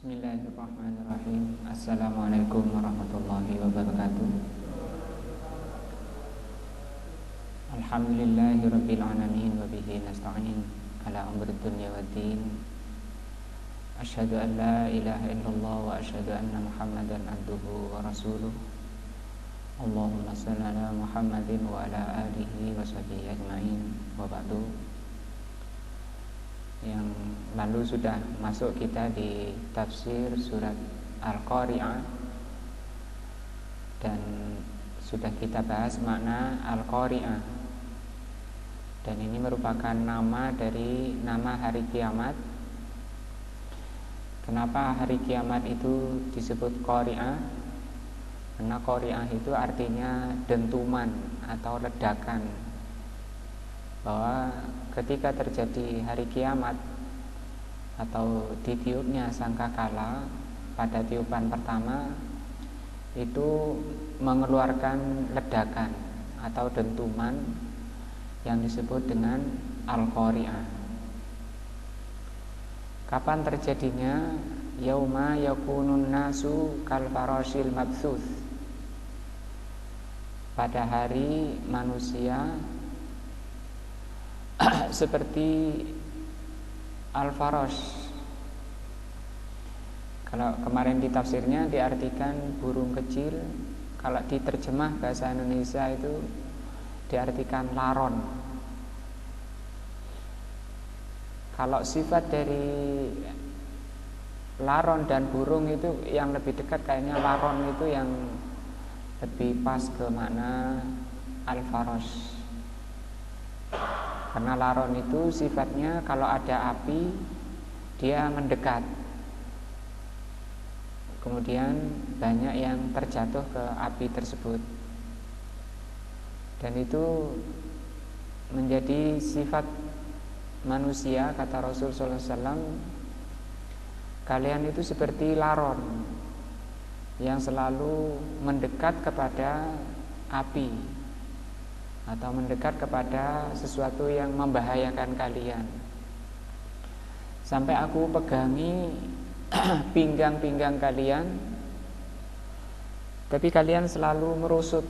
Bismillahirrahmanirrahim. Assalamualaikum warahmatullahi wabarakatuh. Alhamdulillahi rabbil alamin wa bihi nasta'in ala umrid dunya waddin. Asyhadu an la ilaha illallah wa asyhadu anna Muhammadan abduhu wa rasuluh. Allahumma shalli ala Muhammadin wa ala alihi wa sahbihi ajmain. Wa ba'du. Yang lalu sudah masuk kita di tafsir surat Al-Qari'ah, dan sudah kita bahas makna Al-Qari'ah, dan ini merupakan nama dari nama hari kiamat. Kenapa hari kiamat itu disebut Qari'ah? Karena Qari'ah itu artinya dentuman atau ledakan, bahwa ketika terjadi hari kiamat atau ditiupnya sangkakala pada tiupan pertama, itu mengeluarkan ledakan atau dentuman yang disebut dengan Al-Qari'ah. Kapan terjadinya? Yauma yakunun nasu kal farashil mabthuth. Pada hari manusia seperti al-farash. Kalau kemarin di tafsirnya diartikan burung kecil, kalau diterjemah bahasa Indonesia itu diartikan laron. Kalau sifat dari laron dan burung itu yang lebih dekat, kayaknya laron itu yang lebih pas ke makna al-farash. Karena laron itu sifatnya kalau ada api dia mendekat, kemudian banyak yang terjatuh ke api tersebut, dan itu menjadi sifat manusia. Kata Rasul sallallahu alaihi wasallam, kalian itu seperti laron yang selalu mendekat kepada api atau mendekat kepada sesuatu yang membahayakan kalian, sampai aku pegangi pinggang-pinggang kalian, tapi kalian selalu merusut.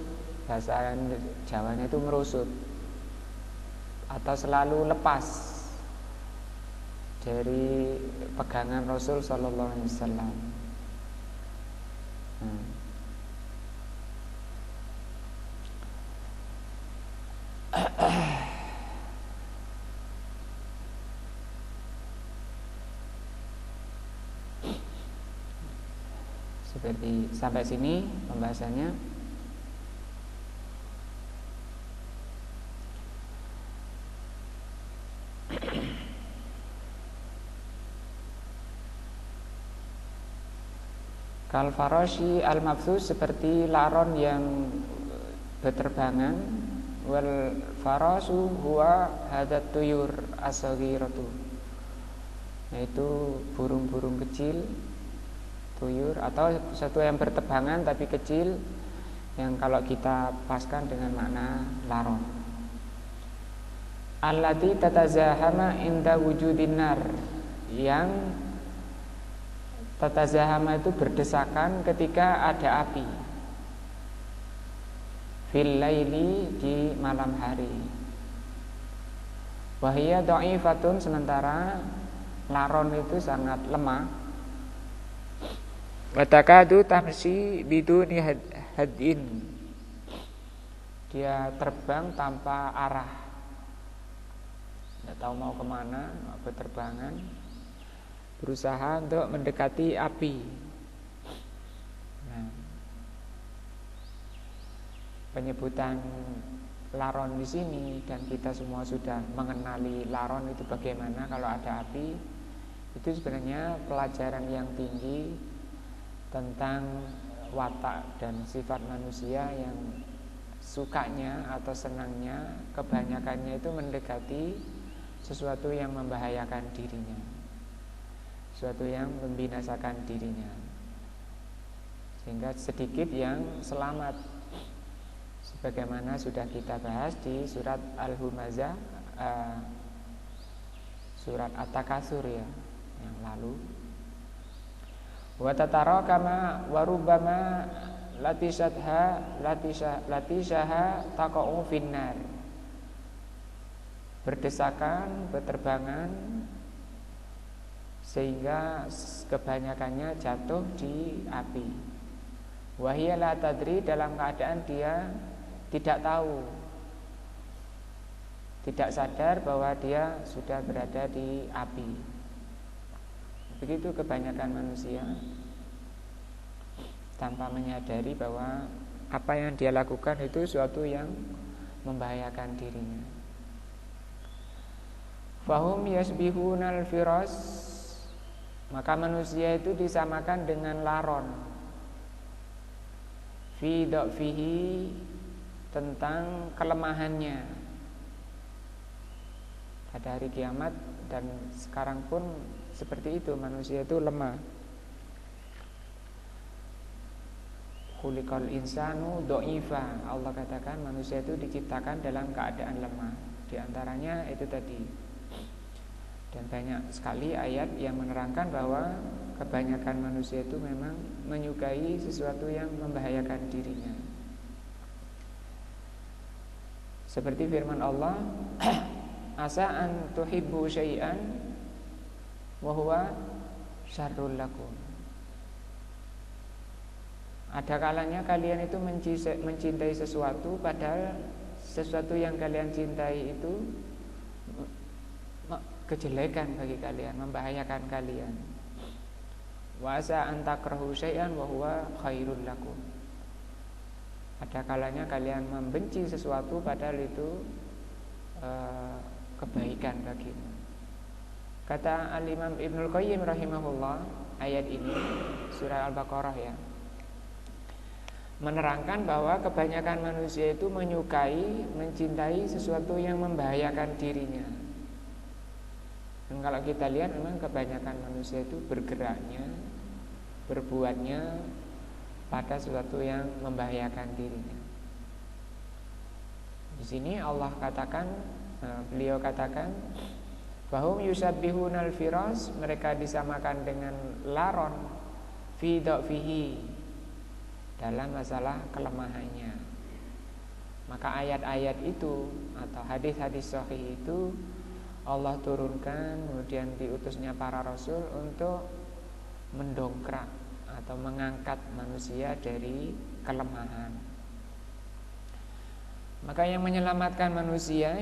Bahasa Jawanya itu merusut, atau selalu lepas dari pegangan Rasul sallallahu alaihi wasallam. Seperti sampai sini pembahasannya. Kal farashi al-mabthus, seperti laron yang berterbangan. Wal farasu huwa hadat tuyur as-saghiratu, yaitu burung-burung kecil, tuyur atau sesuatu yang berterbangan tapi kecil, yang kalau kita paskan dengan makna laron. Allati tatazahama inda wujudin nar, yang tatazahama itu berdesakan ketika ada api. Fil laili, di malam hari. Wahia dha'ifatun, sementara laron itu sangat lemah. Watakadu tamsi biduni hadin, dia terbang tanpa arah, tidak tahu mau kemana, mau berterbangan, berusaha untuk mendekati api. Nah, penyebutan laron di sini, dan kita semua sudah mengenali laron itu bagaimana kalau ada api, itu sebenarnya pelajaran yang tinggi tentang watak dan sifat manusia yang sukanya atau senangnya kebanyakannya itu mendekati sesuatu yang membahayakan dirinya, sesuatu yang membinasakan dirinya, sehingga sedikit yang selamat. Sebagaimana sudah kita bahas di surat Al-Humazah, surat At-Takatsur ya, yang lalu. Wa tatarakama wa rubbama latishaha taqa'u finnar. Berdesakan, berterbangan, sehingga kebanyakannya jatuh di api. Wahia la tadri, dalam keadaan dia tidak tahu, tidak sadar bahwa dia sudah berada di api. Begitu kebanyakan manusia, tanpa menyadari bahwa apa yang dia lakukan itu suatu yang membahayakan dirinya. Fahum yasbihunal firas, maka manusia itu disamakan dengan laron. Fi dha'fihi, tentang kelemahannya. Pada hari kiamat dan sekarang pun seperti itu, manusia itu lemah. Khuliqal insanu dha'ifa, Allah katakan manusia itu diciptakan dalam keadaan lemah. Di antaranya itu tadi. Dan banyak sekali ayat yang menerangkan bahwa kebanyakan manusia itu memang menyukai sesuatu yang membahayakan dirinya. Seperti firman Allah, asa an tuhibbu syai'an wa huwa syarrul lakum. Ada kalanya kalian itu mencintai sesuatu, padahal sesuatu yang kalian cintai itu kejelekan bagi kalian, membahayakan kalian. Wa asa an takrahu syai'an wa huwa khairul lakum. Ada kalanya kalian membenci sesuatu padahal itu kebaikan bagimu. Kata Al-Imam Ibnul Qayyim rahimahullah, ayat ini surah Al-Baqarah ya, menerangkan bahwa kebanyakan manusia itu menyukai, mencintai sesuatu yang membahayakan dirinya. Dan kalau kita lihat memang kebanyakan manusia itu bergeraknya, berbuatnya pada sesuatu yang membahayakan dirinya. Di sini Allah katakan, beliau katakan, bahum yusabbihunal firas, mereka disamakan dengan laron fi dha'fihi, dalam masalah kelemahannya. Maka ayat-ayat itu atau hadis-hadis sahih itu Allah turunkan, kemudian diutusnya para rasul untuk mendongkrak atau mengangkat manusia dari kelemahan. Maka yang menyelamatkan manusia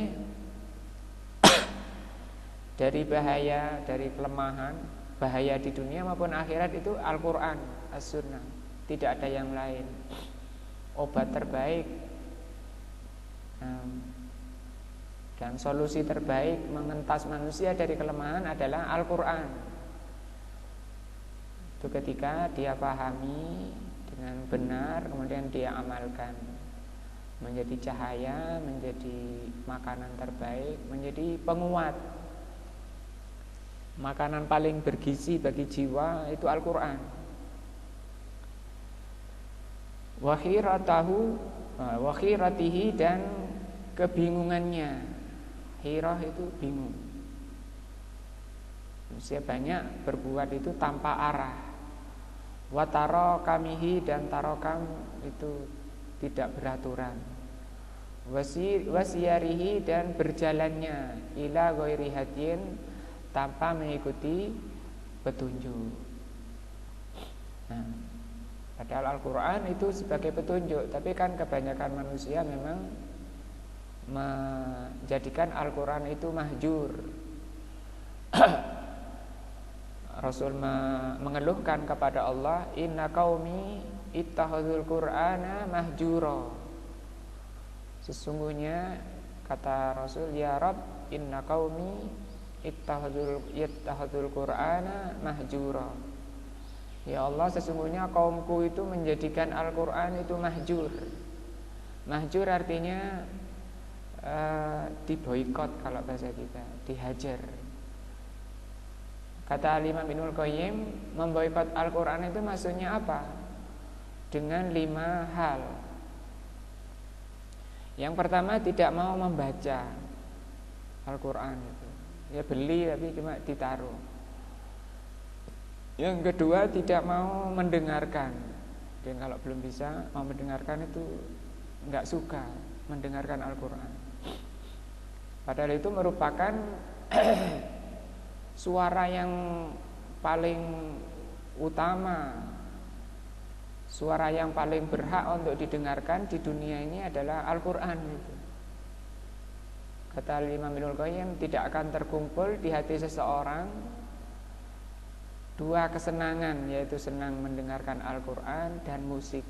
dari bahaya, dari kelemahan, bahaya di dunia maupun akhirat itu Al-Quran, As-Sunnah. Tidak ada yang lain. Obat terbaik dan solusi terbaik mengentas manusia dari kelemahan adalah Al-Quran. Itu ketika dia pahami dengan benar, kemudian dia amalkan, menjadi cahaya, menjadi makanan terbaik, menjadi penguat. Makanan paling bergizi bagi jiwa itu Al-Quran. Wakhiratihi, dan kebingungannya. Hirah itu bingung. Manusia banyak berbuat itu tanpa arah. Watarokamihi, dan tarokam itu tidak beraturan. Wasiyarihi, dan berjalannya ila ghairi hadin, tanpa mengikuti petunjuk. Nah, padahal Al-Quran itu sebagai petunjuk, tapi kan kebanyakan manusia memang menjadikan Al-Quran itu mahjur. Rasul mengeluhkan kepada Allah, inna qaumi ittakhadhul Qur'ana mahjura. Sesungguhnya kata Rasul, ya Rabb, inna qaumi ittakhadhul Qur'ana mahjura. Ya Allah, sesungguhnya kaumku itu menjadikan Al-Quran itu mahjur. Mahjur artinya diboikot, kalau bahasa kita, dihajar. Kata Imam Ibnul Qayyim, memboikot Al-Quran itu maksudnya apa? Dengan 5 hal. Yang pertama, tidak mau membaca Al-Quran itu. Ya beli tapi cuma ditaruh. Yang kedua, tidak mau mendengarkan. Dan kalau belum bisa mau mendengarkan itu enggak suka mendengarkan Al-Quran. Padahal itu merupakan suara yang paling utama, suara yang paling berhak untuk didengarkan di dunia ini adalah Al-Quran. Kata Imam Ibnul Qayyim, tidak akan terkumpul di hati seseorang dua kesenangan, yaitu senang mendengarkan Al-Quran dan musik.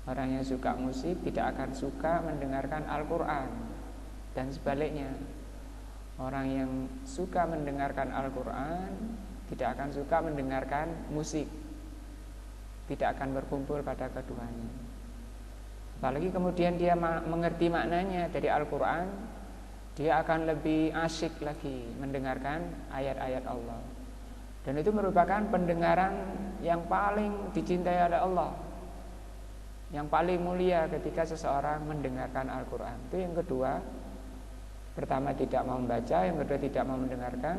Orang yang suka musik tidak akan suka mendengarkan Al-Quran, dan sebaliknya, orang yang suka mendengarkan Al-Quran tidak akan suka mendengarkan musik. Tidak akan berkumpul pada keduanya. Apalagi kemudian dia mengerti maknanya dari Al-Quran, dia akan lebih asyik lagi mendengarkan ayat-ayat Allah. Dan itu merupakan pendengaran yang paling dicintai oleh Allah, yang paling mulia ketika seseorang mendengarkan Al-Quran. Itu yang kedua. Pertama, tidak mau membaca. Yang kedua, tidak mau mendengarkan.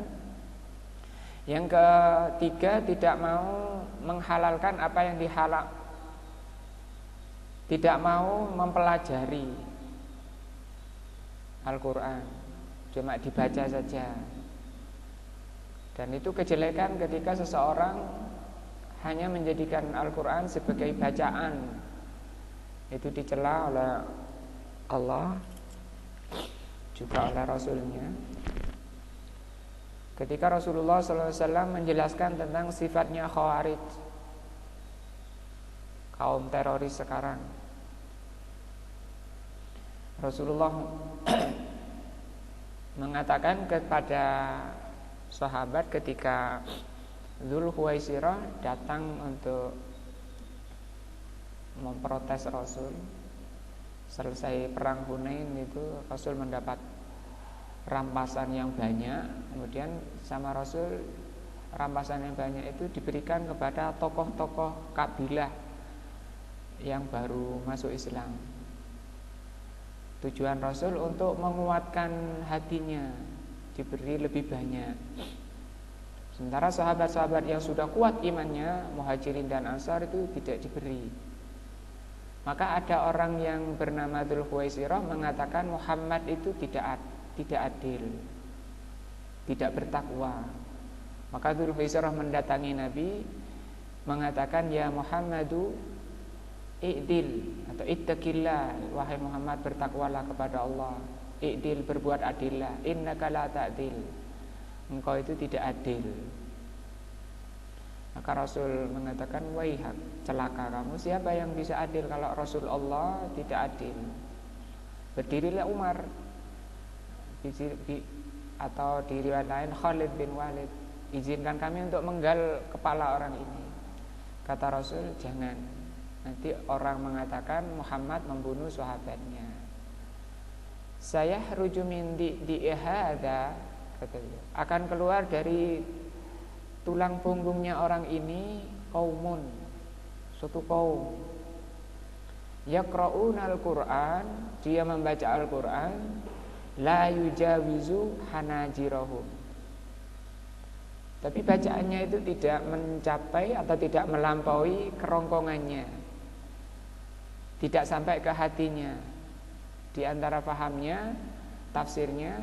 Yang ketiga, tidak mau menghalalkan apa yang dihalal, tidak mau mempelajari Al-Quran, cuma dibaca saja. Dan itu kejelekan ketika seseorang hanya menjadikan Al-Quran sebagai bacaan. Itu dicela oleh Allah, juga oleh Rasulnya. Ketika Rasulullah SAW menjelaskan tentang sifatnya Khawarij, kaum teroris sekarang, Rasulullah mengatakan kepada sahabat ketika Dzul Khuwaisirah datang untuk memprotes Rasul. Selesai perang Hunain itu Rasul mendapat rampasan yang banyak. Kemudian sama Rasul, rampasan yang banyak itu diberikan kepada tokoh-tokoh kabilah yang baru masuk Islam. Tujuan Rasul untuk menguatkan hatinya, diberi lebih banyak. Sementara sahabat-sahabat yang sudah kuat imannya, Muhajirin dan Ansar, itu tidak diberi. Maka ada orang yang bernama Dzul Khuwaisirah mengatakan Muhammad itu tidak adil, tidak bertakwa. Maka Dzul Khuwaisirah mendatangi Nabi mengatakan, ya Muhammadu i'dil atau ittaqillah, wahai Muhammad, bertakwalah kepada Allah. I'dil, berbuat adillah. Innaka la ta'dil, engkau itu tidak adil. Maka Rasul mengatakan, waihak, celaka kamu, siapa yang bisa adil kalau Rasul Allah tidak adil? Berdirilah Umar, atau di riwayat lain Khalid bin Walid, izinkan kami untuk menggal kepala orang ini. Kata Rasul, jangan, nanti orang mengatakan Muhammad membunuh sahabatnya. Saya ruju min di ihada, katanya, akan keluar dari tulang punggungnya orang ini kaumun, suatu kaum, yaqra'una al-Qur'an, dia membaca Al-Qur'an, la yujawizu hanajirahum, tapi bacaannya itu tidak mencapai atau tidak melampaui kerongkongannya, tidak sampai ke hatinya. Di antara fahamnya, tafsirnya,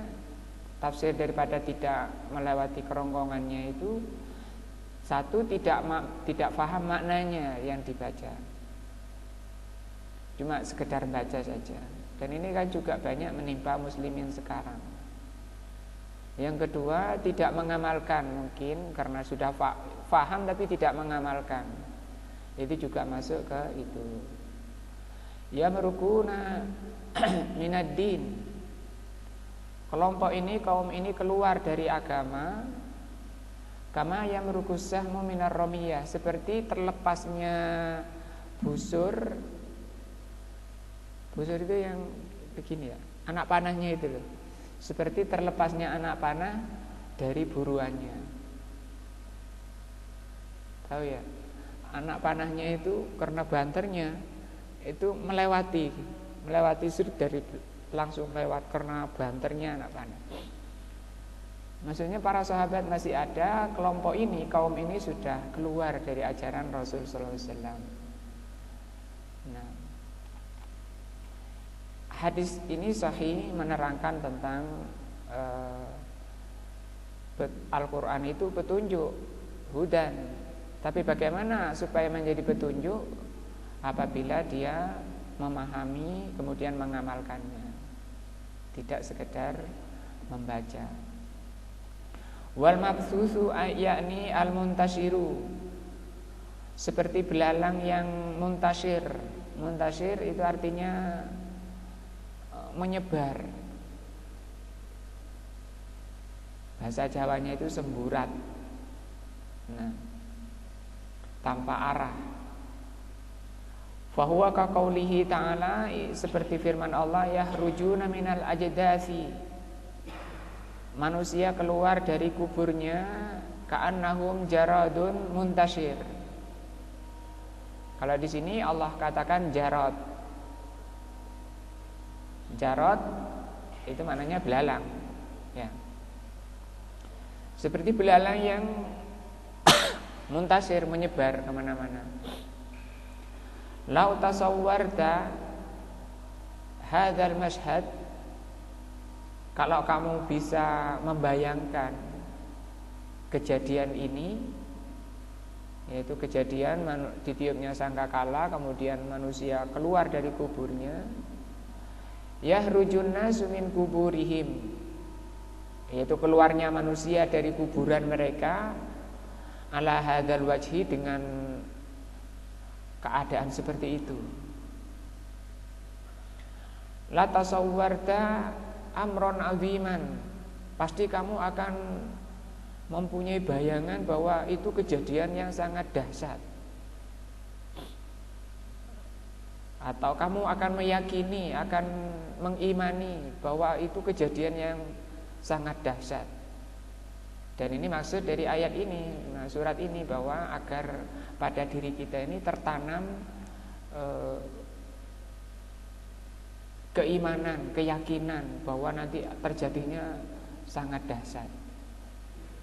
tafsir daripada tidak melewati kerongkongannya itu, satu, tidak faham maknanya yang dibaca, cuma sekedar baca saja. Dan ini kan juga banyak menimpa muslimin sekarang. Yang kedua, tidak mengamalkan, mungkin karena sudah faham tapi tidak mengamalkan. Itu juga masuk ke itu. Ya merukuna minaddin, kelompok ini, kaum ini keluar dari agama. Kama yang merukusahmu minar romiyah, seperti terlepasnya busur. Busur itu yang begini ya, anak panahnya itu loh. Seperti terlepasnya anak panah dari buruannya. Tahu ya, anak panahnya itu karena banternya itu melewati surut, dari langsung lewat karena banternya anak panah. Maksudnya para sahabat masih ada, kelompok ini, kaum ini sudah keluar dari ajaran Rasul sallallahu alaihi wasallam. Nah, hadis ini sahih menerangkan tentang Al-Quran itu petunjuk, hudan. Tapi bagaimana supaya menjadi petunjuk? Apabila dia memahami kemudian mengamalkannya, tidak sekedar membaca. Wal mabsusu yakni al muntashiru, seperti belalang yang muntashir. Muntashir itu artinya menyebar. Bahasa Jawanya itu semburat. Nah, tanpa arah. Fahuwa ka qaulihi ta'ala, seperti firman Allah, yahrujuna minal ajdasi, manusia keluar dari kuburnya ka'annahum jaradun muntashir. Kalau di sini Allah katakan jarad. Jarad itu maknanya belalang, ya. Seperti belalang yang muntashir, menyebar kemana-mana. Lau tasawwarta hadzal mashhad, kalau kamu bisa membayangkan kejadian ini, yaitu kejadian ditiupnya sangkakala, kemudian manusia keluar dari kuburnya, yahrujun nasu min kuburihim, yaitu keluarnya manusia dari kuburan mereka, ala hadzal wajhi, dengan keadaan seperti itu. La tasawwarta amron aziman, pasti kamu akan mempunyai bayangan bahwa itu kejadian yang sangat dahsyat. Atau kamu akan meyakini, akan mengimani bahwa itu kejadian yang sangat dahsyat. Dan ini maksud dari ayat ini, surat ini, bahwa agar pada diri kita ini tertanam keimanan, keyakinan bahwa nanti terjadinya sangat dahsyat.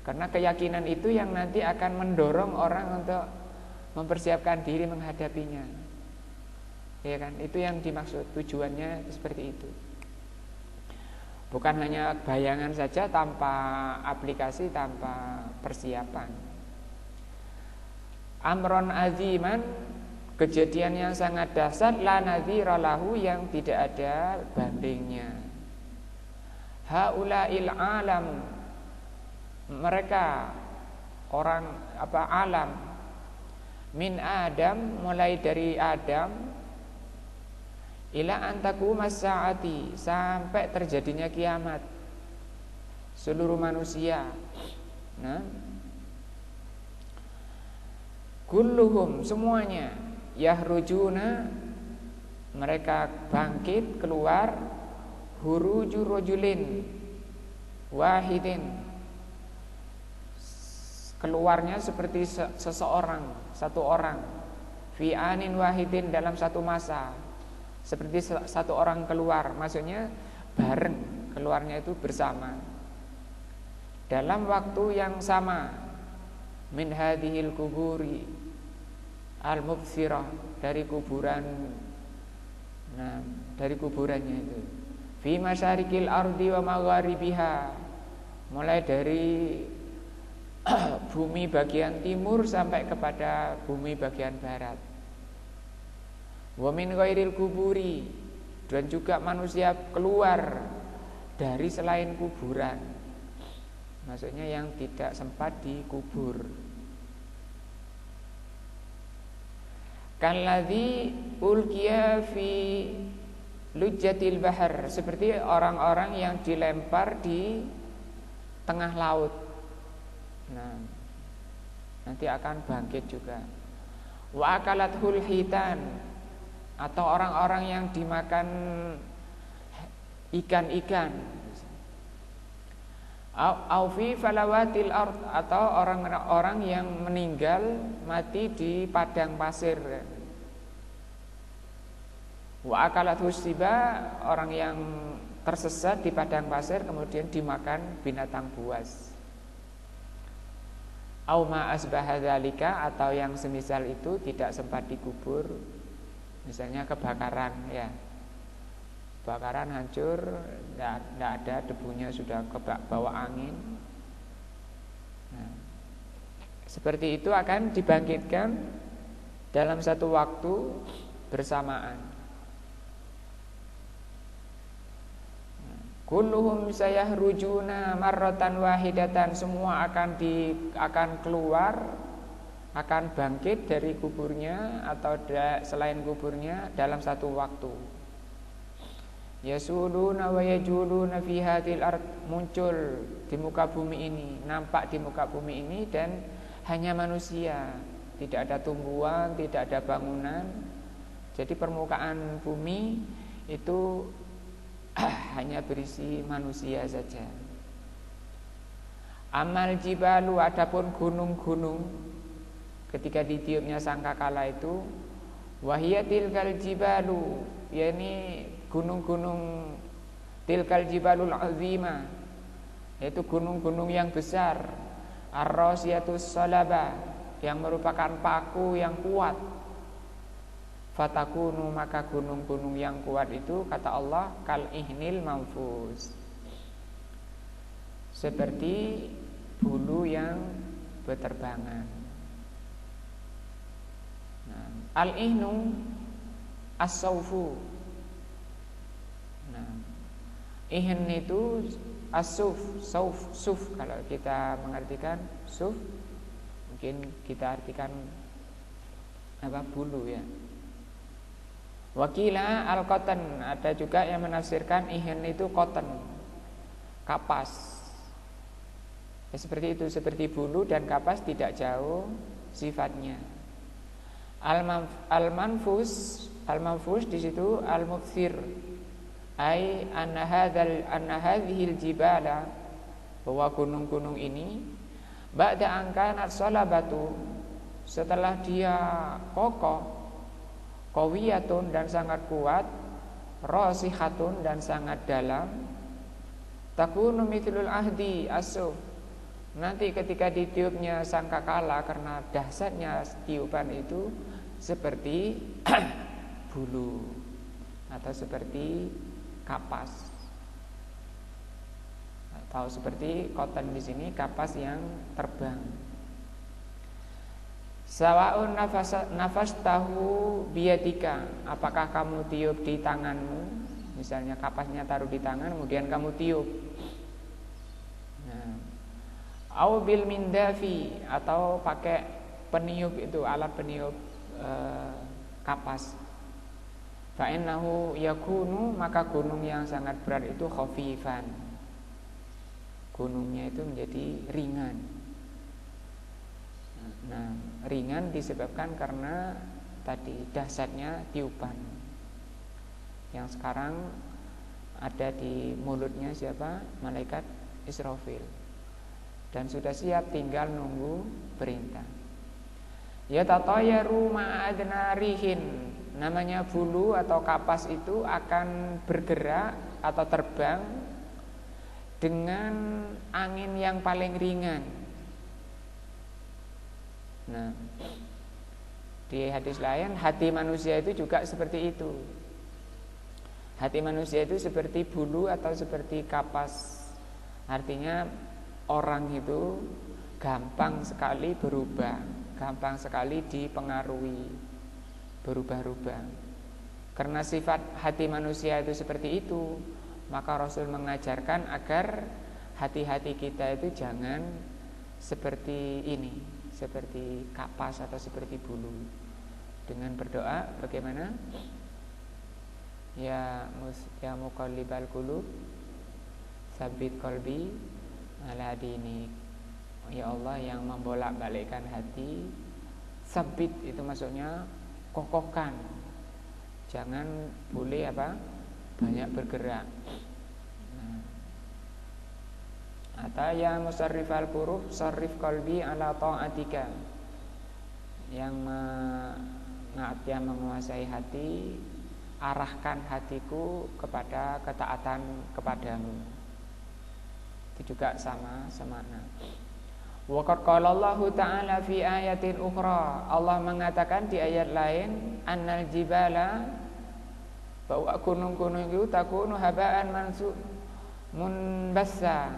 Karena keyakinan itu yang nanti akan mendorong orang untuk mempersiapkan diri menghadapinya. Ya kan? Itu yang dimaksud, tujuannya seperti itu. Bukan hanya bayangan saja tanpa aplikasi, tanpa persiapan. Amron aziman, kejadian yang sangat dahsyat, la nadhira lahu, yang tidak ada bandingnya. Haula'il alam, mereka orang alam, min Adam, mulai dari Adam, ila antaqumas saati, sampai terjadinya kiamat, seluruh manusia. Nah, kulluhum, semuanya, yahrujuna, mereka bangkit keluar, huruju rajulin wahidin, keluarnya seperti seseorang, satu orang, fi anin wahidin, dalam satu masa. Seperti satu orang keluar, maksudnya bareng, keluarnya itu bersama, dalam waktu yang sama. Min hadhil kuburi al-mubsirah, dari kuburan, nah, dari kuburannya itu, fi masyarikil ardi wa magharibiha, mulai dari bumi bagian timur sampai kepada bumi bagian barat. Wa min ghairil kuburi, dan juga manusia keluar dari selain kuburan, maksudnya yang tidak sempat dikubur. Kalladzi ulqiya fi lujjatil bahar, seperti orang-orang yang dilempar di tengah laut. Nah, nanti akan bangkit juga. Wa akalathul hitan, atau orang-orang yang dimakan ikan-ikan. Au fi falawatil ard, atau orang-orang yang meninggal mati di padang pasir. Wa akalathus siba, orang yang tersesat di padang pasir kemudian dimakan binatang buas. Au ma asbaha dzalika, atau yang semisal itu tidak sempat dikubur, misalnya kebakaran ya. Kebakaran hancur, tidak ada, debunya sudah bawa angin. Nah, seperti itu akan dibangkitkan dalam satu waktu bersamaan. Kulluhum sayahrujuna marratan wahidatan, semua akan keluar, akan bangkit dari kuburnya atau selain kuburnya dalam satu waktu. Yasuluna wa yajuluna fi hadhil ard, muncul di muka bumi ini, nampak di muka bumi ini, dan hanya manusia, tidak ada tumbuhan, tidak ada bangunan. Jadi permukaan bumi itu hanya berisi manusia saja. Amal jibalu, adapun gunung-gunung ketika ditiupnya sangkakala itu, wahiyatil kal jibalu, yakni gunung-gunung tilkal jibalul azima, yaitu gunung-gunung yang besar, ar-rasiyatus salaba, yang merupakan paku yang kuat. Fatakunu, maka gunung-gunung yang kuat itu, kata Allah, kal ihnil manfus, seperti bulu yang berterbangan. Nah, al-ihnu as-saufu. Nah, ihn itu as-suf, suf kalau kita mengartikan suf, mungkin kita artikan bulu ya. Wakila al-cotton, ada juga yang menafsirkan ihan itu cotton, kapas. Ya, seperti itu, seperti bulu dan kapas, tidak jauh sifatnya. Al-manfus di situ al-mukthir, ai anna hadhil jibala, bahwa gunung-gunung ini ba'da angkanat salabatu, setelah dia kokoh, qawiyatun dan sangat kuat, rasihatun dan sangat dalam, takunu mithlul ahdi asuf, nanti ketika ditiupnya sangkakala, karena dahsyatnya tiupan itu seperti bulu atau seperti kapas, atau seperti cotton di sini, kapas yang terbang. Sawaun nafas tahu biyadika, apakah kamu tiup di tanganmu, misalnya kapasnya taruh di tangan kemudian kamu tiup. Nah, au bil mindafi, atau pakai peniup itu, alat peniup kapas. Fa innahu yakunu, maka gunung yang sangat berat itu khafifan, gunungnya itu menjadi ringan. Nah, ringan disebabkan karena tadi dahsyatnya tiupan yang sekarang ada di mulutnya siapa? Malaikat Israfil, dan sudah siap tinggal nunggu perintah. Ya tatayaru ma'adna rihin, namanya bulu atau kapas itu akan bergerak atau terbang dengan angin yang paling ringan. Nah, di hadis lain, hati manusia itu juga seperti itu. Hati manusia itu seperti bulu atau seperti kapas. Artinya orang itu gampang sekali berubah, gampang sekali dipengaruhi, berubah-ubah. Karena sifat hati manusia itu seperti itu, maka Rasul mengajarkan agar hati-hati kita itu jangan seperti ini, seperti kapas atau seperti bulu. Dengan berdoa bagaimana? Ya muqallibal qulub, tsabbit qalbi ala dinik. Ya Allah yang membolak-balikkan hati, sabit itu maksudnya kokohkan. Jangan boleh banyak bergerak. Atau ya musarrifal qulub, sarrif qalbi ala ta'atika, yang menguasai hati, arahkan hatiku kepada ketaatan kepadamu. Itu juga sama semakna. Wa qad qala Allah Ta'ala fi ayatin ukhra, Allah mengatakan di ayat lain, annal jibala, bahwa gunung-gunung itu takunu habaan munbassa,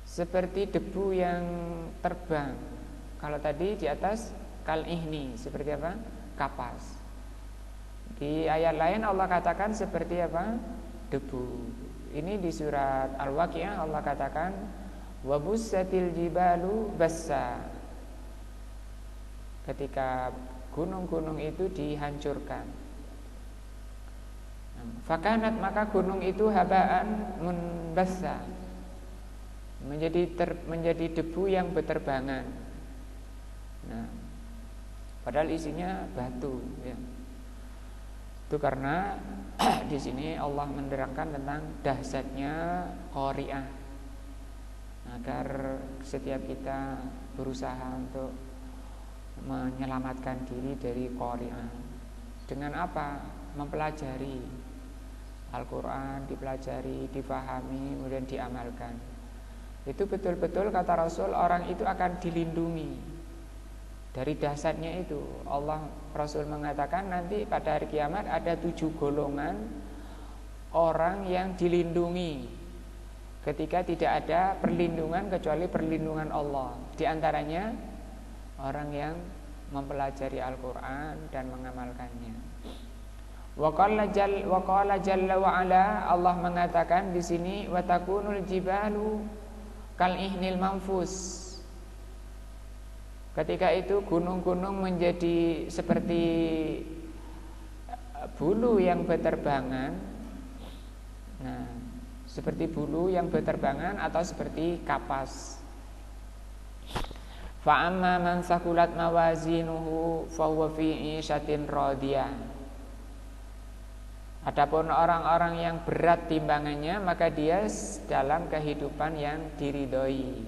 seperti debu yang terbang. Kalau tadi di atas kal ihni, seperti apa? Kapas. Di ayat lain Allah katakan seperti apa? Debu. Ini di surat Al-Waqiah Allah katakan wa bussatil jibalu bassa, ketika gunung-gunung itu dihancurkan. Fakanat, maka gunung itu habaan munbassa, menjadi debu yang berterbangan. Nah, padahal isinya batu, ya. Itu karena di sini Allah menerangkan tentang dahsyatnya qari'ah, agar setiap kita berusaha untuk menyelamatkan diri dari qari'ah. Dengan apa? Mempelajari Al-Quran, dipelajari, difahami, kemudian diamalkan. Itu betul-betul kata Rasul, orang itu akan dilindungi dari dahsyatnya itu. Rasul mengatakan nanti pada hari kiamat ada 7 golongan orang yang dilindungi ketika tidak ada perlindungan kecuali perlindungan Allah. Di antaranya orang yang mempelajari Al-Quran dan mengamalkannya. Wa qala jalla wa ala, Allah mengatakan di sini wa takunul jibalu kal ihnil manfus. Ketika itu gunung-gunung menjadi seperti bulu yang berterbangan. Nah, seperti bulu yang berterbangan atau seperti kapas. Fa amma man sakulat mawazinuhu fa huwa fi 'ishatin radiyah. Adapun orang-orang yang berat timbangannya, maka dia dalam kehidupan yang diridhoi.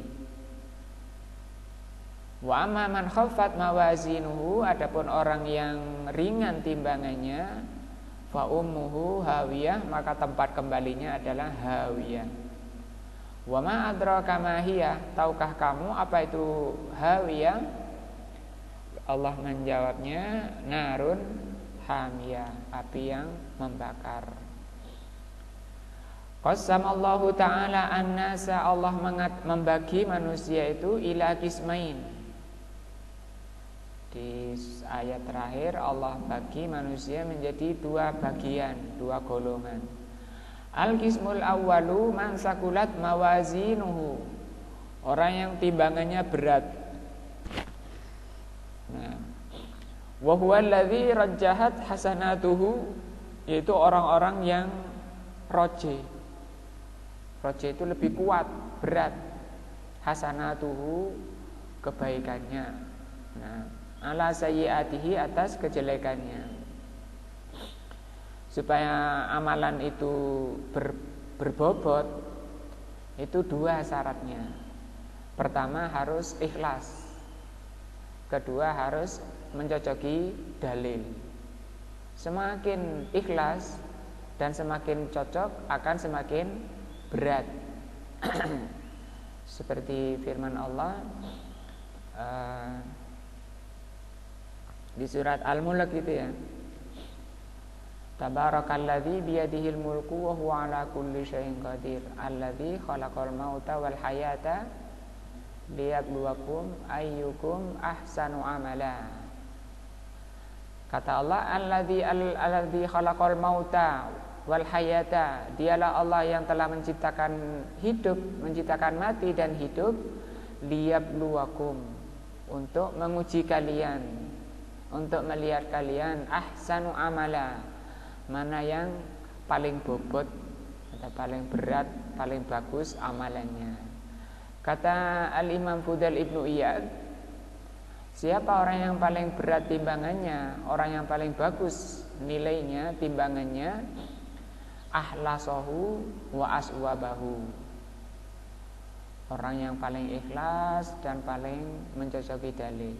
Wa amma man khaffat mawazinuhu, adapun orang yang ringan timbangannya, fa ummuhu hawiyah, maka tempat kembalinya adalah hawiyah. Wa ma adraka ma hiya, tahukah kamu apa itu hawiyah? Allah menjawabnya, narun hamiyah, api yang membakar. Qasamallahu ta'ala an-nasa, Allah membagi manusia itu ila qismain. Di ayat terakhir Allah bagi manusia menjadi 2 bagian, 2 golongan. Al-qismul awwalu man sakulat mawazinuhu, orang yang timbangannya berat. Nah, wa huwa alladzi rajjahat hasanatuhu, yaitu orang-orang yang roje. Roje itu lebih kuat, berat. Hasanatuhu, kebaikannya. Nah, ala sayyiatihi, atas kejelekannya. Supaya amalan itu berbobot, itu 2 syaratnya. Pertama harus ikhlas, kedua harus mencocoki dalil. Semakin ikhlas dan semakin cocok akan semakin berat. Seperti firman Allah di surat Al-Mulk itu ya. Tabarakalladzi biyadihil mulku wa huwa ala kulli syai'in qadir, alladzi khalaqal mauta wal hayata liyabluwakum ayyukum ahsanu amala. Kata Allah, alladzi khalaqal mauta wal hayata, dialah Allah yang telah menciptakan hidup, menciptakan mati dan hidup, liyabluwakum, untuk menguji kalian, untuk melihat kalian ahsanu amala, mana yang paling bobot atau paling berat, paling bagus amalannya. Kata Al-Imam Fudail Ibnu Iyad, siapa orang yang paling berat timbangannya, orang yang paling bagus nilainya, timbangannya, ahlasahu wa aswabahu, orang yang paling ikhlas dan paling mencocoki dalil.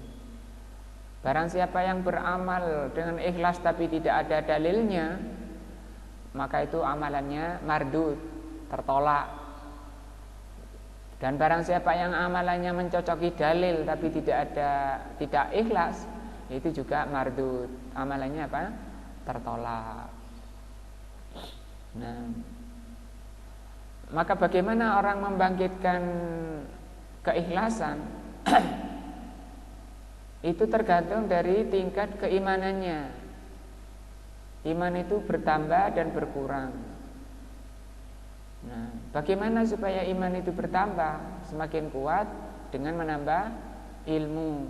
Barang siapa yang beramal dengan ikhlas tapi tidak ada dalilnya, maka itu amalannya mardud, tertolak. Dan barang siapa yang amalannya mencocoki dalil tapi tidak ikhlas, itu juga mardud. Amalannya apa? Tertolak. Nah, maka bagaimana orang membangkitkan keikhlasan? Itu tergantung dari tingkat keimanannya. Iman itu bertambah dan berkurang. Nah, bagaimana supaya iman itu bertambah semakin kuat? Dengan menambah ilmu.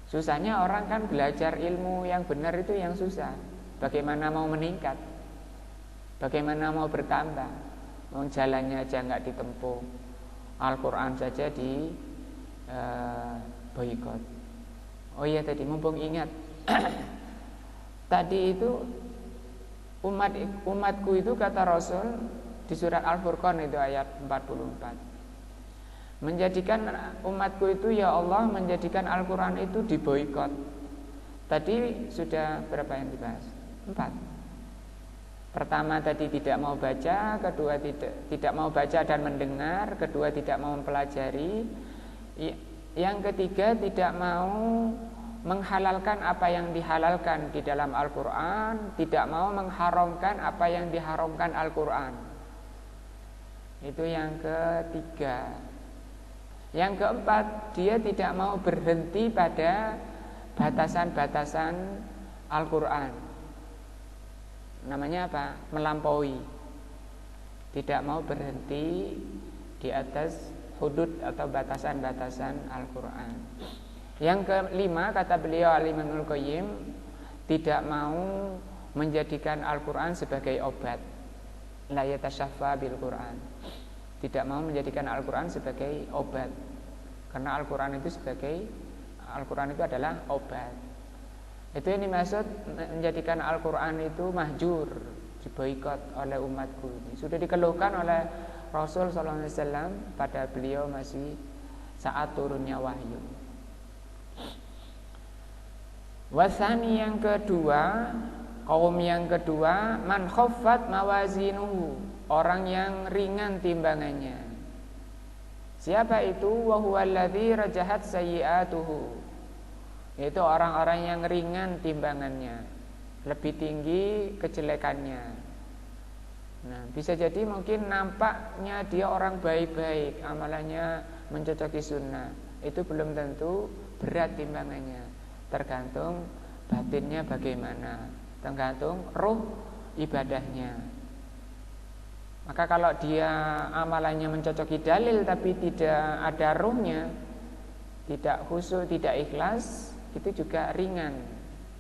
Susahnya orang kan belajar ilmu yang benar itu yang susah. Bagaimana mau meningkat? Bagaimana mau bertambah? Mau jalannya aja nggak ditempuh. Al-Quran saja di boikot. Oh iya, tadi mumpung ingat tadi itu umatku itu kata Rasul di surat Al-Furqan itu ayat 44. Menjadikan umatku itu ya Allah menjadikan Al-Quran itu diboikot. Tadi sudah berapa yang dibahas? 4. Pertama tadi tidak mau baca, kedua tidak mau baca dan mendengar, kedua tidak mau mempelajari, yang ketiga tidak mau menghalalkan apa yang dihalalkan di dalam Al-Quran, tidak mau mengharamkan apa yang diharamkan Al-Quran. Itu yang ketiga. Yang keempat, dia tidak mau berhenti pada batasan-batasan Al-Quran. Namanya apa? Melampaui. Tidak mau berhenti di atas hudud atau batasan-batasan Al-Quran. Yang kelima, kata beliau Al-Imam Ibnul Qayyim, tidak mau menjadikan Al-Quran sebagai obat. La yatashaffa bil Quran. Tidak mau menjadikan Al-Quran sebagai obat. Karena Al-Quran itu adalah obat. Itu yang dimaksud menjadikan Al-Quran itu mahjur, diboikot oleh umatku ini. Sudah dikeluhkan oleh Rasul SAW pada beliau masih saat turunnya wahyu. Wasani yang kedua, kaum yang kedua, man khaffat mawazinuhu, orang yang ringan timbangannya. Siapa itu? Wa huwa alladzi rajahat sayyi'atuhu. Yaitu orang-orang yang ringan timbangannya, lebih tinggi kejelekannya. Nah, bisa jadi mungkin nampaknya dia orang baik-baik, amalannya mencocoki sunnah. Itu belum tentu berat timbangannya. Tergantung batinnya bagaimana, tergantung ruh ibadahnya. Maka kalau dia amalannya mencocoki dalil tapi tidak ada ruhnya, tidak khusyuk, tidak ikhlas, itu juga ringan.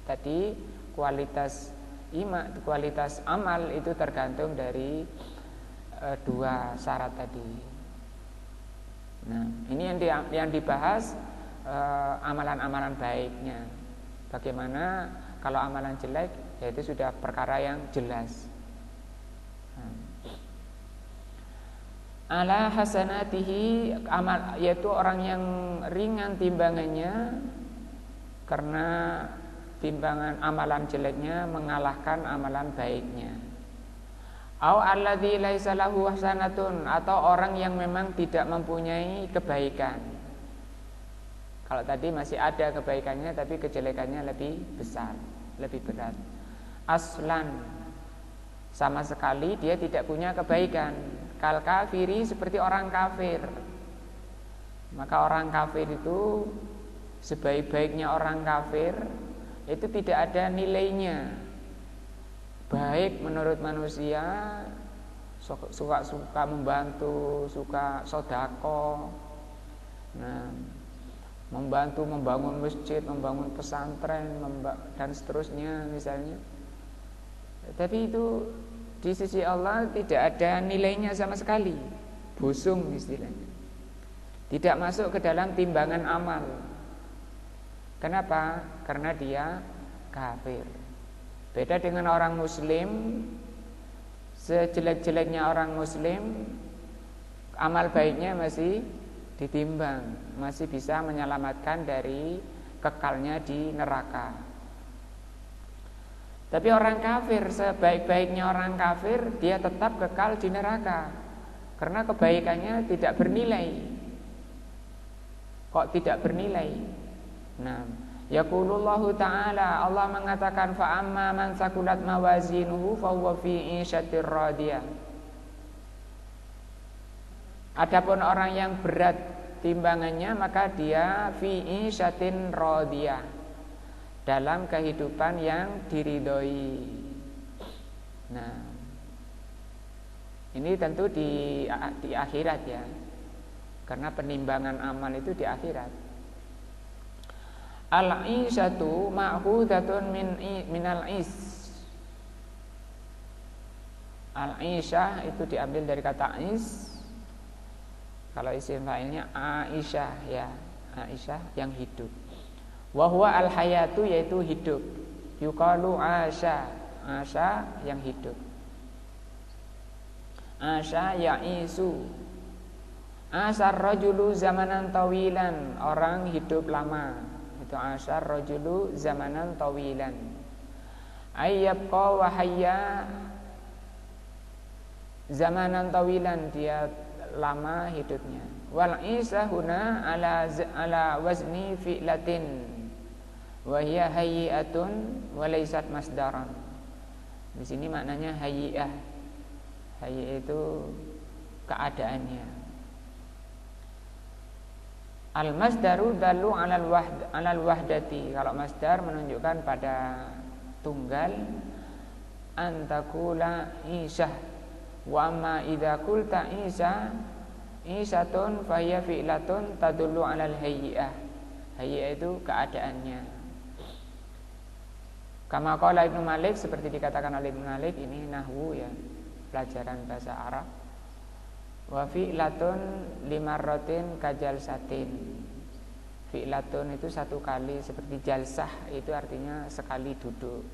Tadi kualitas iman, kualitas amal itu tergantung dari dua syarat tadi. Nah, ini yang dibahas amalan-amalan baiknya. Bagaimana kalau amalan jelek, yaitu sudah perkara yang jelas. Ala hasanatihi, amal, yaitu orang yang ringan timbangannya karena timbangan amalan jeleknya mengalahkan amalan baiknya. Au alladzi laisa lahu hasanatun, atau orang yang memang tidak mempunyai kebaikan. Kalau tadi masih ada kebaikannya tapi kejelekannya lebih besar, lebih berat. Aslan, sama sekali dia tidak punya kebaikan. Kal kafiri, seperti orang kafir. Maka orang kafir itu, sebaik-baiknya orang kafir itu tidak ada nilainya. Baik menurut manusia, suka membantu, suka sodako, nah, membantu membangun masjid, membangun pesantren, dan seterusnya misalnya. Tapi itu di sisi Allah tidak ada nilainya sama sekali, busung istilahnya, tidak masuk ke dalam timbangan amal. Kenapa? Karena dia kafir. Beda dengan orang muslim. Sejelek-jeleknya orang muslim, amal baiknya masih ditimbang, masih bisa menyelamatkan dari kekalnya di neraka. Tapi orang kafir, sebaik-baiknya orang kafir, dia tetap kekal di neraka. Karena kebaikannya tidak bernilai. Kok tidak bernilai? Nah, yaqulullahu ta'ala, Allah mengatakan fa amma man sakulat mawazinuhu fa huwa fi 'ishatir radiyah. Adapun orang yang berat timbangannya, maka dia fi 'ishatin radiyah, dalam kehidupan yang diridhoi. Nah, ini tentu di akhirat ya. Karena penimbangan amal itu di akhirat. Al-'ishatu ma'khudatun minal is. Al-'ishah itu diambil dari kata is. Kalau isim fa'ilnya Aisyah ya, Aisyah yang hidup. Wa huwa al-hayatu, yaitu hidup. Yuqalu asya, asya yang hidup. Asya ya'isu. Asar rajulu zamanan tawilan, orang hidup lama. Itu asar rajulu zamanan tawilan. Ayyabqa wa hayya zamanan tawilan, dia lama hidupnya. Wal isa huna ala wazni fi'latin wa hiya hayyi'atun wa laysat masdaran. Di sini maknanya hayyi'ah. Hayyi' itu keadaannya. Al-masdaru dalu alal wahdati. Kalau masdar menunjukkan pada tunggal. Antakula isyah. Wa amma idza qulta isya, isyatun fahiya fi'latun tadullu alal hayyi'ah. Hayyi'ah itu keadaannya. Kama qala Ibnu Malik, seperti dikatakan oleh Ibnu Malik, ini nahwu ya, pelajaran bahasa Arab. Wa fi'latun limarratin kajalsatin. Fi'latun itu satu kali, seperti jalsah itu artinya sekali duduk.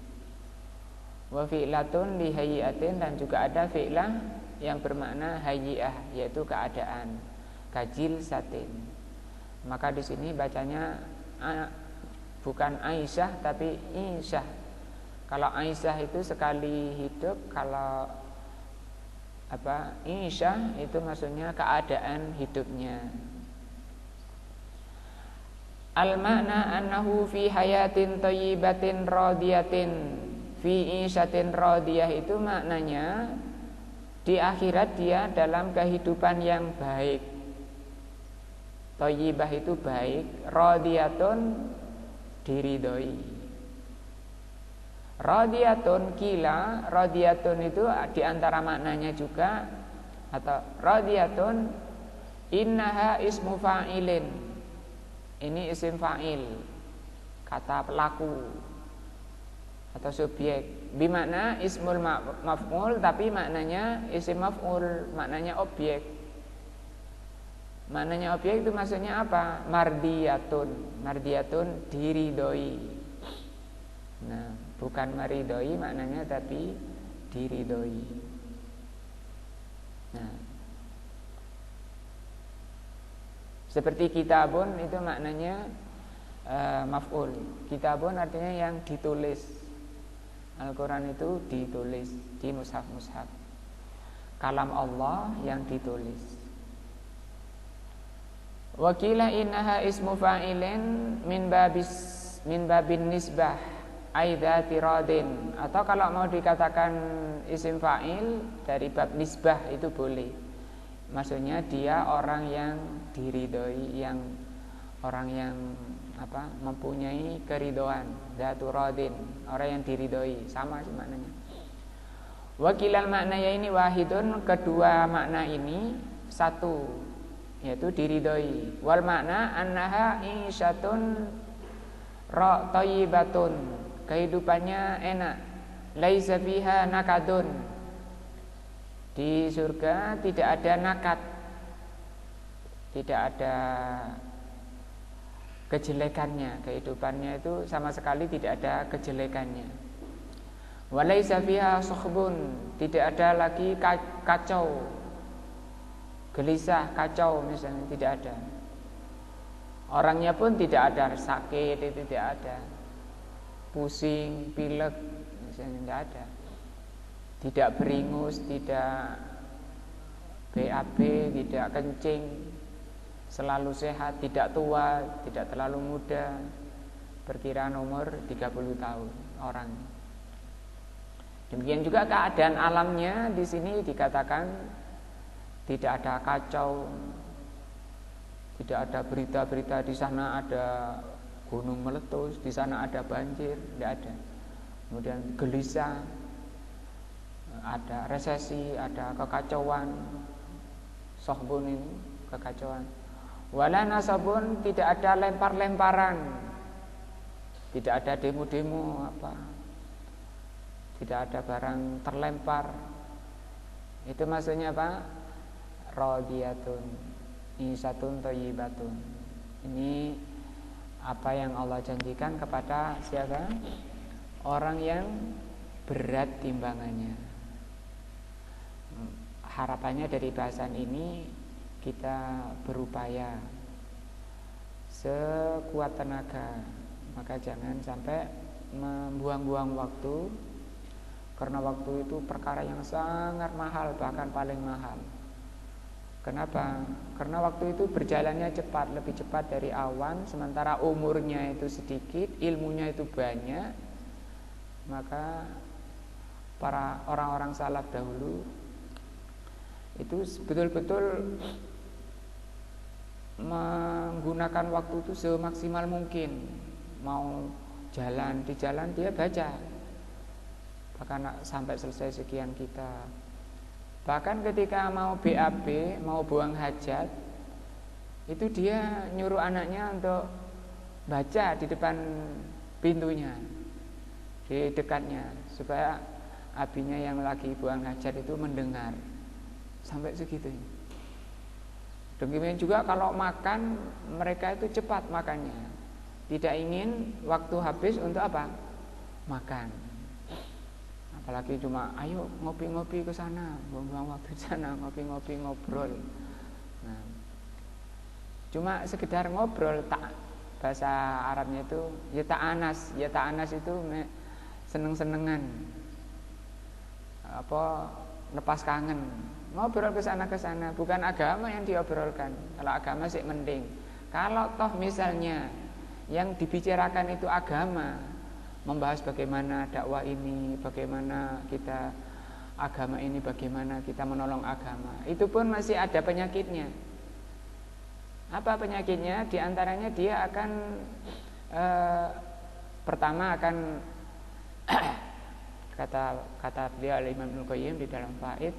Wa fi'latun li hayyi'atin, dan juga ada fi'lah yang bermakna hayyi'ah, yaitu keadaan, kajilsatin. Maka di sini bacanya bukan Aisyah tapi Isyah. Kalau Aisyah itu sekali hidup, kalau Isyah itu maksudnya keadaan hidupnya. Al-makna annahu fi hayatin thayyibatin radiyatin fi isyatin radiyah, itu maknanya di akhirat dia dalam kehidupan yang baik. Thayyibah itu baik, radiyatun diridhoi. Radiyatun kila, radiyatun itu diantara maknanya juga, atau radiyatun innaha ismu fa'ilin. Ini isim fa'il, kata pelaku atau subjek. Bimakna ismul maf'ul, tapi maknanya isim maf'ul, maknanya objek. Maknanya objek itu maksudnya apa? Mardiyatun. Mardiyatun diridhoi. Nah, bukan maridhoi maknanya, tapi diridhoi. Nah, seperti kitabun itu maknanya maf'ul. Kitabun artinya yang ditulis. Al-Quran itu ditulis di mushaf-mushaf. Kalam Allah yang ditulis. Wakila innaha ismu fa'ilin min babin nisbah aidati radin. Atau kalau mau dikatakan isim fa'il dari bab nisbah itu boleh. Maksudnya dia orang yang diridhoi, yang orang yang mempunyai keridhaan, dzatu radin, orang yang diridhoi, sama sih maknanya. Wakilal maknanya ini wahidun, kedua makna ini satu, yaitu diridhoi. Wal makna annaha isyatun thayyibatun, kehidupannya enak, laisa fiha nakadun, di surga tidak ada nakad, tidak ada kejelekannya. Kehidupannya itu sama sekali tidak ada kejelekannya. Walaisa fiha sukhbun, tidak ada lagi kacau, gelisah, kacau misalnya, tidak ada. Orangnya pun tidak ada sakit, itu tidak ada. Pusing, pilek misalnya, tidak ada. Tidak beringus, tidak BAB, tidak kencing, selalu sehat, tidak tua, tidak terlalu muda, perkiraan umur 30 tahun orang. Demikian juga keadaan alamnya di sini dikatakan tidak ada kacau, tidak ada berita-berita di sana ada gunung meletus, di sana ada banjir, tidak ada. Kemudian gelisah, ada resesi, ada kekacauan, sohbun ini kekacauan. Wala nasabun, tidak ada lempar-lemparan, tidak ada demo-demo apa, tidak ada barang terlempar. Itu maksudnya apa? Radiyatun, isatun thayyibatun. Ini apa yang Allah janjikan kepada siapa? Orang yang berat timbangannya. Harapannya dari bahasan ini kita berupaya sekuat tenaga, maka jangan sampai membuang-buang waktu, karena waktu itu perkara yang sangat mahal, bahkan paling mahal. Kenapa? Karena waktu itu berjalannya cepat, lebih cepat dari awan, sementara umurnya itu sedikit, ilmunya itu banyak. Maka para orang-orang salaf dahulu itu betul-betul menggunakan waktu itu semaksimal mungkin. Mau jalan, di jalan dia baca, bahkan sampai selesai sekian kitab. Bahkan ketika mau BAB, mau buang hajat, itu dia nyuruh anaknya untuk baca di depan pintunya, di dekatnya, supaya abinya yang lagi buang hajat itu mendengar. Sampai segitu. Demikian juga kalau makan, mereka itu cepat makannya, tidak ingin waktu habis untuk apa? Makan. Apalagi cuma ayo ngopi-ngopi ke sana, buang-buang waktu di sana, ngopi-ngopi ngobrol. Nah, cuma sekedar ngobrol, tak, bahasa Arabnya itu ya ta'anas. Ya ta'anas itu seneng-senengan, apa, lepas kangen. Ngobrol ke sana, bukan agama yang diobrolkan. Kalau agama sih mending. Kalau toh misalnya yang dibicarakan itu agama, membahas bagaimana dakwah ini, bagaimana kita agama ini, bagaimana kita menolong agama, itu pun masih ada penyakitnya. Apa penyakitnya? Di antaranya dia akan pertama akan kata beliau Imam Ibnu Qayyim di dalam Faid,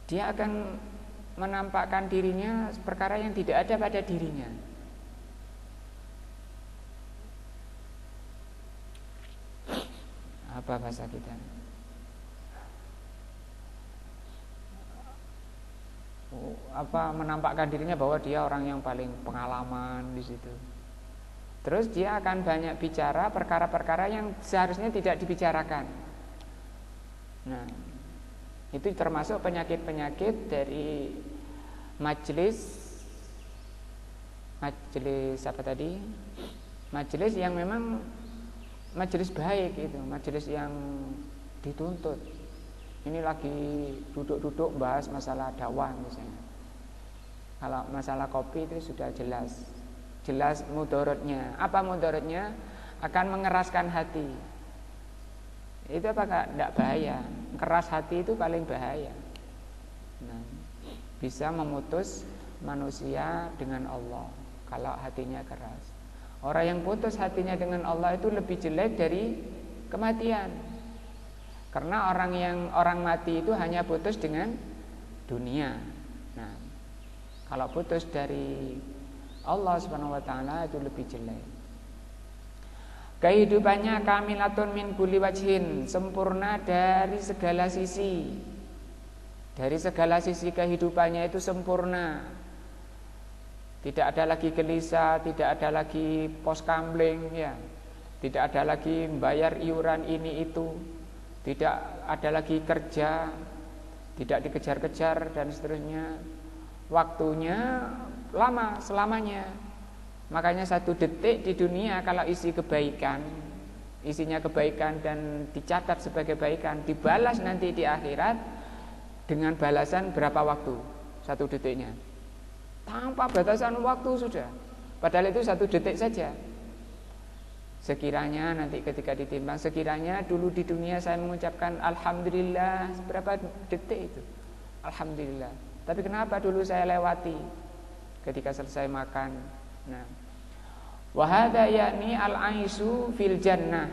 dia akan menampakkan dirinya perkara yang tidak ada pada dirinya. Apa bahasa kita? Menampakkan dirinya bahwa dia orang yang paling pengalaman di situ. Terus dia akan banyak bicara perkara-perkara yang seharusnya tidak dibicarakan. Nah, itu termasuk penyakit-penyakit dari majelis apa tadi? Majelis yang memang majelis baik itu, majelis yang dituntut. Ini lagi duduk-duduk bahas masalah dakwah misalnya. Kalau masalah kopi itu sudah jelas mudaratnya. Apa mudaratnya? Akan mengeraskan hati. Itu apakah tidak bahaya? Keras hati itu paling bahaya. Nah, bisa memutus manusia dengan Allah kalau hatinya keras. Orang yang putus hatinya dengan Allah itu lebih jelek dari kematian. Karena orang mati itu hanya putus dengan dunia. Nah, kalau putus dari Allah Subhanahu wa taala itu lebih jelek. Kehidupannya kamilatun min kulli wajhin, sempurna dari segala sisi. Dari segala sisi kehidupannya itu sempurna. Tidak ada lagi gelisah, tidak ada lagi pos kamling, ya. Tidak ada lagi membayar iuran ini itu. Tidak ada lagi kerja, tidak dikejar-kejar dan seterusnya. Waktunya lama selamanya. Makanya 1 detik di dunia kalau isinya kebaikan dan dicatat sebagai kebaikan, dibalas nanti di akhirat dengan balasan berapa waktu? 1 detiknya. Tanpa batasan waktu sudah. Padahal itu 1 detik saja. Sekiranya nanti ketika ditimbang, sekiranya dulu di dunia saya mengucapkan alhamdulillah berapa detik itu? Alhamdulillah. Tapi kenapa dulu saya lewati ketika selesai makan? Nah, wa hadza yakni al-aisyu fil jannah.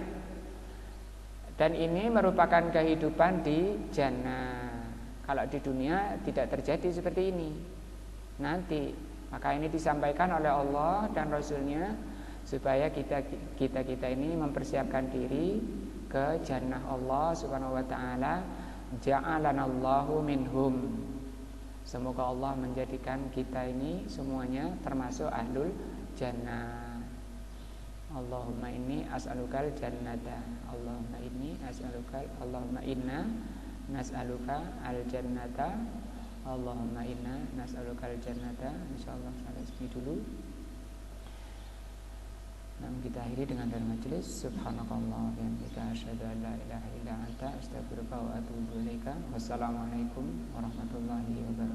Dan ini merupakan kehidupan di jannah. Kalau di dunia tidak terjadi seperti ini. Nanti, maka ini disampaikan oleh Allah dan Rasulnya supaya kita ini mempersiapkan diri ke jannah Allah Subhanahu wa taala. Ja'alanallahu minhum. Semoga Allah menjadikan kita ini semuanya termasuk ahlul jannah. Allahumma inni as'alukal jannata. Allahumma inna nas'aluka al jannata. Allahumma inna nas'alukal jannata. Insyaallah sampai sini dulu. Nah, kita akhiri dengan doa majelis. Subhanakallah wa bihamdika asyhadu an la ilaha illa anta astaghfiruka wa atubu ilaika. Wassalamualaikum warahmatullahi wabarakatuh.